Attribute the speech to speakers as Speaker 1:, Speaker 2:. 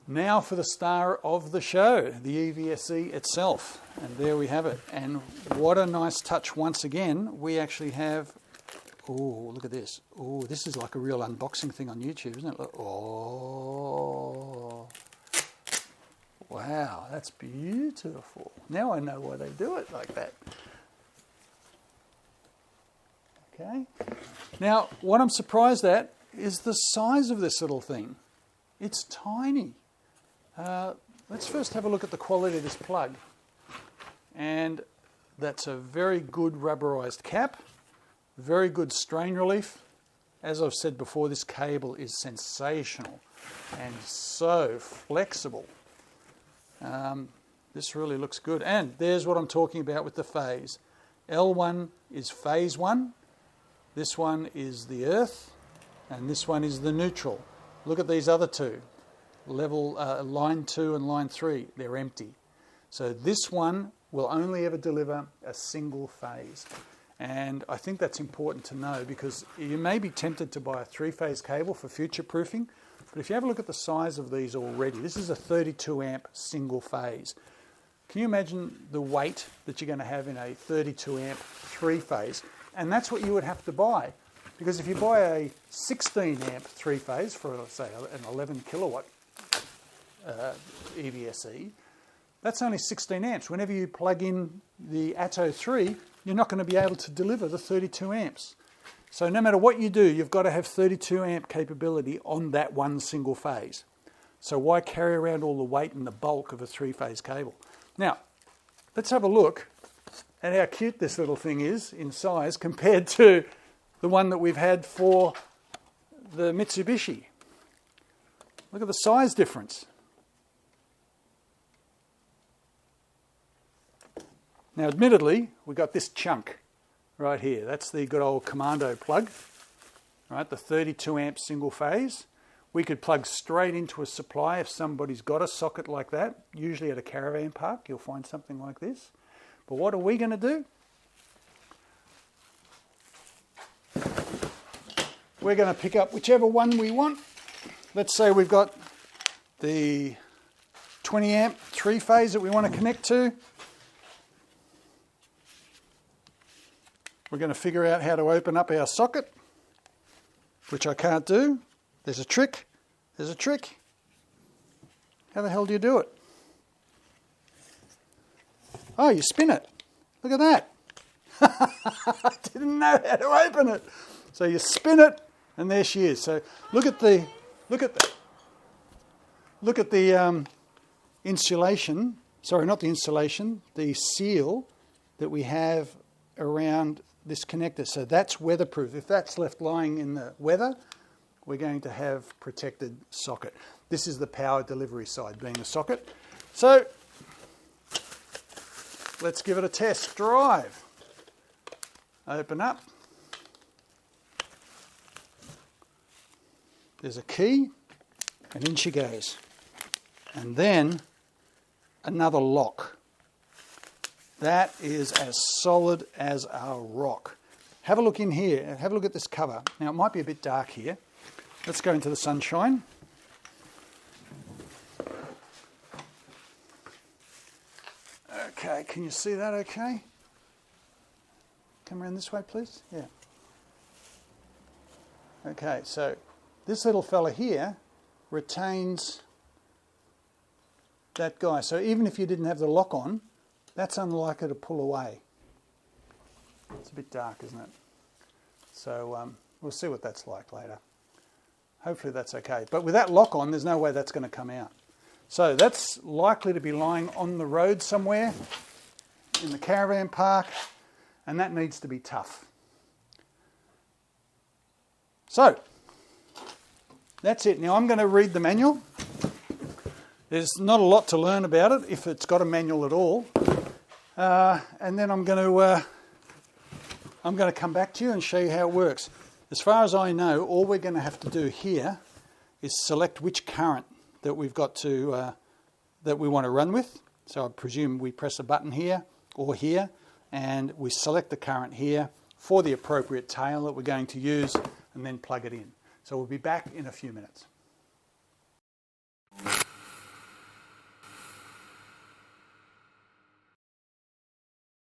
Speaker 1: Now for the star of the show, the EVSE itself. And there we have it. And what a nice touch once again. We actually have, oh, look at this. Oh, this is like a real unboxing thing on YouTube, isn't it? Look, oh, wow, that's beautiful. Now I know why they do it like that. Okay. Now, what I'm surprised at is the size of this little thing. It's tiny. Let's first have a look at the quality of this plug. And that's a very good rubberized cap, very good strain relief. As I've said before, this cable is sensational and so flexible. This really looks good. And there's what I'm talking about with the phase. L1 is phase 1, this one is the earth, and this one is the neutral. Look at these other two. Line 2 and line 3, they're empty. So this one will only ever deliver a single phase. And I think that's important to know because you may be tempted to buy a 3-phase cable for future proofing, but if you have a look at the size of these already, this is a 32 amp single phase. Can you imagine the weight that you're going to have in a 32 amp 3-phase? And that's what you would have to buy. Because if you buy a 16 amp 3-phase for, say, an 11 kilowatt EVSE, that's only 16 amps. Whenever you plug in the Atto 3, you're not going to be able to deliver the 32 amps. So no matter what you do, you've got to have 32 amp capability on that one single phase. So why carry around all the weight and the bulk of a 3-phase cable? Now, let's have a look at how cute this little thing is in size compared to the one that we've had for the Mitsubishi. Look at the size difference. Now, admittedly, we've got this chunk right here. That's the good old Commando plug, right? The 32 amp single phase. We could plug straight into a supply if somebody's got a socket like that. Usually at a caravan park, you'll find something like this. But what are we going to do? We're going to pick up whichever one we want. Let's say we've got the 20 amp 3-phase that we want to connect to. We're going to figure out how to open up our socket, which I can't do. There's a trick. There's a trick. How the hell do you do it? Oh, you spin it. Look at that. I didn't know how to open it. So you spin it, and there she is. So look at the insulation. Sorry, not the insulation. The seal that we have around this connector. So that's weatherproof. If that's left lying in the weather, we're going to have protected socket. This is the power delivery side being a socket. So let's give it a test drive. Open up. There's a key, and in she goes. And then another lock. That is as solid as a rock. Have a look in here. Have a look at this cover. Now, it might be a bit dark here. Let's go into the sunshine. Okay, can you see that okay? Come around this way, please. Yeah. Okay, so this little fella here retains that guy. So even if you didn't have the lock on, that's unlikely to pull away. It's a bit dark, isn't it? So we'll see what that's like later. Hopefully that's okay. But with that lock on, there's no way that's going to come out. So that's likely to be lying on the road somewhere in the caravan park, and that needs to be tough. So that's it. Now I'm going to read the manual. There's not a lot to learn about it if it's got a manual at all. And then I'm going to come back to you and show you how it works. As far as I know, all we're going to have to do here is select which current that we've got to that we want to run with. So I presume we press a button here or here, and we select the current here for the appropriate tail that we're going to use, and then plug it in. So we'll be back in a few minutes.